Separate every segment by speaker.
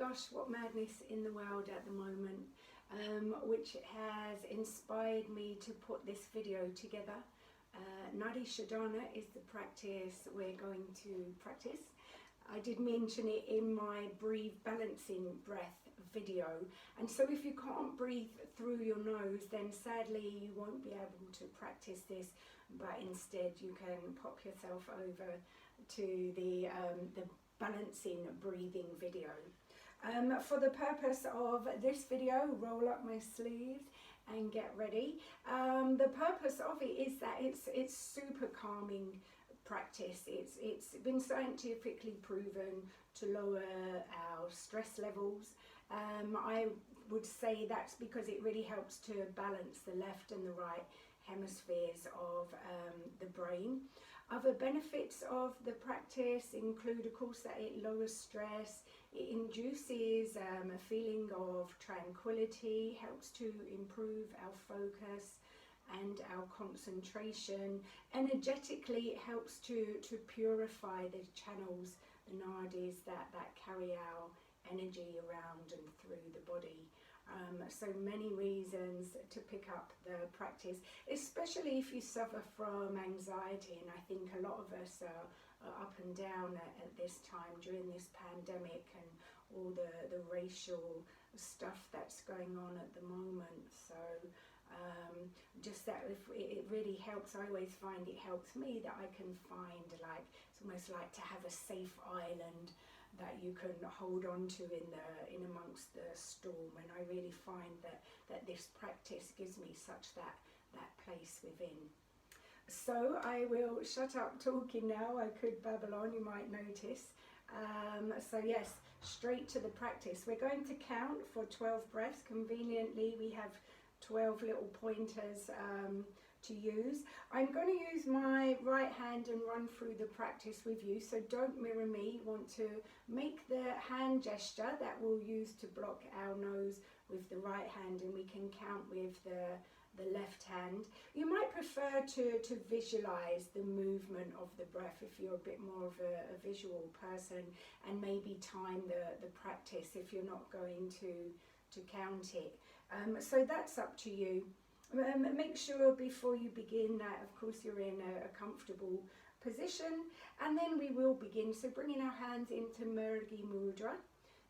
Speaker 1: gosh, what madness in the world at the moment, which has inspired me to put this video together. Nadi Shodhana is the practice we're going to practice. I did mention it in my breathe balancing breath video, and so if you can't breathe through your nose, then sadly you won't be able to practice this, but instead you can pop yourself over to the balancing breathing video. For the purpose of this video, roll up my sleeves and get ready. The purpose of it is that it's super calming practice. It's been scientifically proven to lower our stress levels. I would say that's because it really helps to balance the left and the right hemispheres of the brain. Other benefits of the practice include, of course, that it lowers stress, it induces a feeling of tranquility, helps to improve our focus and our concentration. Energetically, it helps to purify the channels, the nadis that carry our energy around and through the body. So many reasons to pick up the practice, especially if you suffer from anxiety, and I think a lot of us are up and down at this time during this pandemic and all the racial stuff that's going on at the moment. So just that if it really helps, I always find it helps me that I can find, like, it's almost like to have a safe island that you can hold on to in amongst the storm, and I really find that this practice gives me such that place within. So I will shut up talking now. I could babble on, you might notice. So yes, straight to the practice. We're going to count for 12 breaths. Conveniently, we have 12 little pointers to use. I'm going to use my right hand and run through the practice with you, so don't mirror me. You want to make the hand gesture that we'll use to block our nose with the right hand, and we can count with the left hand. You might prefer to visualize the movement of the breath if you're a bit more of a visual person, and maybe time the practice if you're not going to count it. So that's up to you. Make sure before you begin that, of course, you're in a comfortable position, and then we will begin. So bringing our hands into Mrigi Mudra.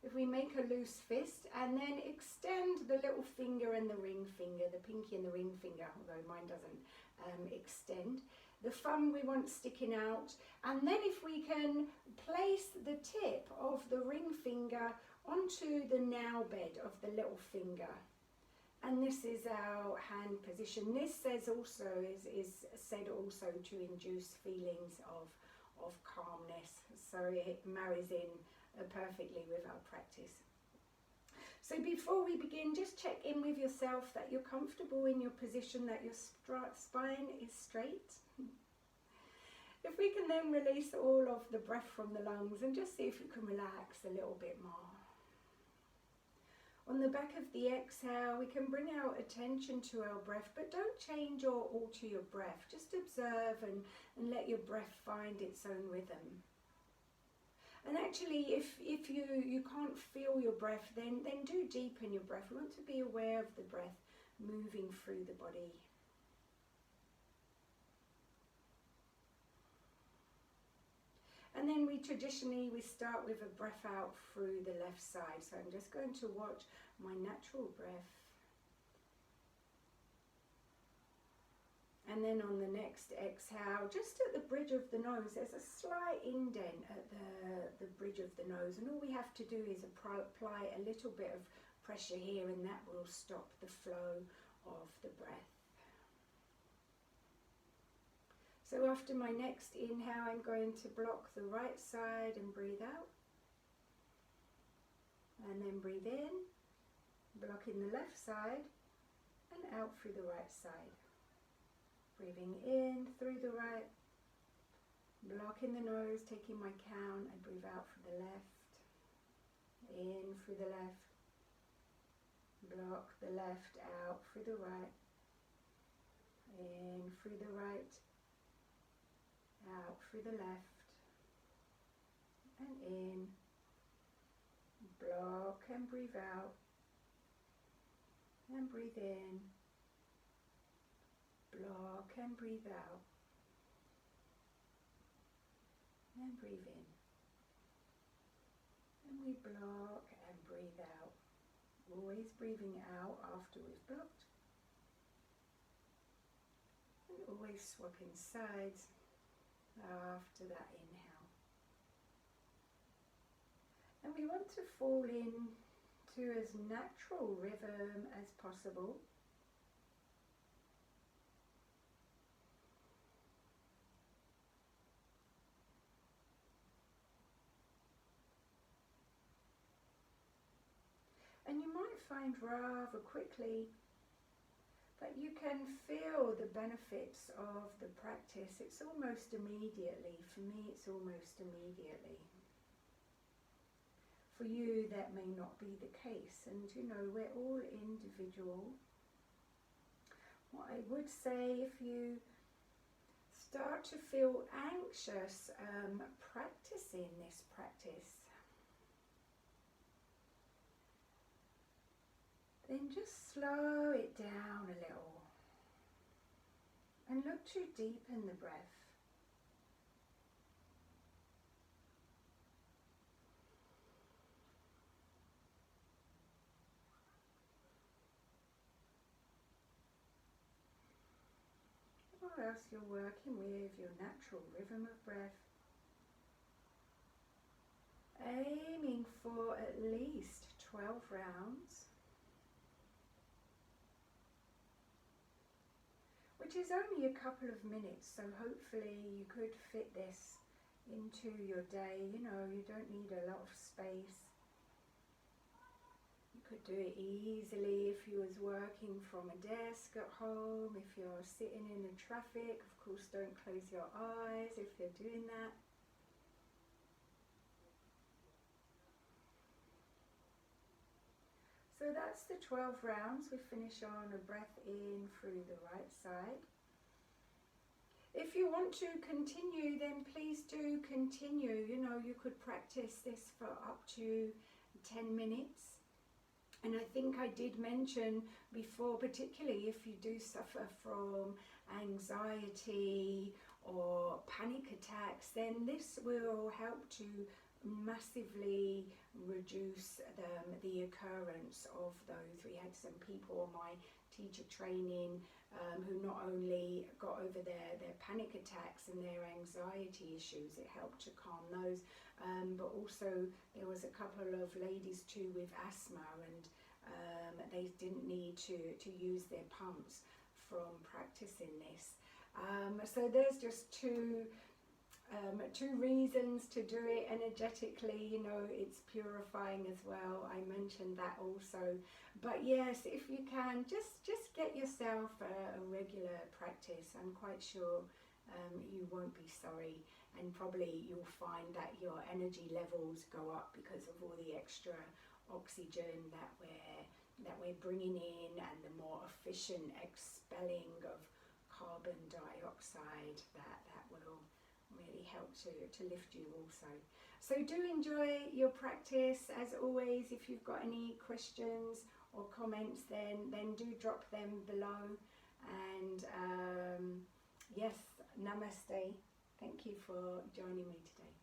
Speaker 1: If we make a loose fist and then extend the little finger and the ring finger, the pinky and the ring finger, although mine doesn't extend. The thumb we want sticking out, and then if we can place the tip of the ring finger onto the nail bed of the little finger. And this is our hand position. This says also is said also to induce feelings of calmness. So it marries in perfectly with our practice. So before we begin, just check in with yourself that you're comfortable in your position, that your spine is straight. If we can then release all of the breath from the lungs and just see if you can relax a little bit more. On the back of the exhale, we can bring our attention to our breath, but don't change or alter your breath. Just observe and let your breath find its own rhythm. And actually, if you can't feel your breath, then do deepen your breath. We want to be aware of the breath moving through the body. And then we start with a breath out through the left side. So I'm just going to watch my natural breath. And then on the next exhale, just at the bridge of the nose, there's a slight indent at the bridge of the nose. And all we have to do is apply a little bit of pressure here, and that will stop the flow of the breath. So after my next inhale, I'm going to block the right side and breathe out. And then breathe in, blocking the left side and out through the right side. Breathing in through the right, blocking the nose, taking my count, and breathe out through the left. In through the left, block the left, out through the right. In through the right, out through the left, and in, Block and breathe out. And breathe in. Block and breathe out. And breathe in. And we block and breathe out. Always breathing out after we've blocked. And always swapping sides after that inhale. And we want to fall into as natural rhythm as possible. And you might find rather quickly that you can feel the benefits of the practice. It's almost immediately. For me, it's almost immediately. For you, that may not be the case. And you know, we're all individual. What I would say, if you start to feel anxious practicing this practice, then just slow it down a little and look to deepen the breath. Or else you're working with your natural rhythm of breath, aiming for at least 12 rounds. Which is only a couple of minutes, so hopefully you could fit this into your day. You know, you don't need a lot of space. You could do it easily if you was working from a desk at home, if you're sitting in the traffic. Of course, don't close your eyes if you're doing that. So that's the 12 rounds. We finish on a breath in through the right side. If you want to continue, then please do continue. You know, you could practice this for up to 10 minutes. And I think I did mention before, particularly if you do suffer from anxiety or panic attacks, then this will help to massively reduce the occurrence of those. We had some people on my teacher training who not only got over their panic attacks and their anxiety issues, it helped to calm those, but also there was a couple of ladies too with asthma, and they didn't need to use their pumps from practicing this. So there's just two reasons to do it energetically. You know, it's purifying as well. I mentioned that also. But yes, if you can, just get yourself a regular practice. I'm quite sure you won't be sorry, and probably you'll find that your energy levels go up because of all the extra oxygen that we're bringing in, and the more efficient expelling of carbon dioxide that will really help to lift you also. So do enjoy your practice. As always, if you've got any questions or comments, then do drop them below. And yes, namaste. Thank you for joining me today.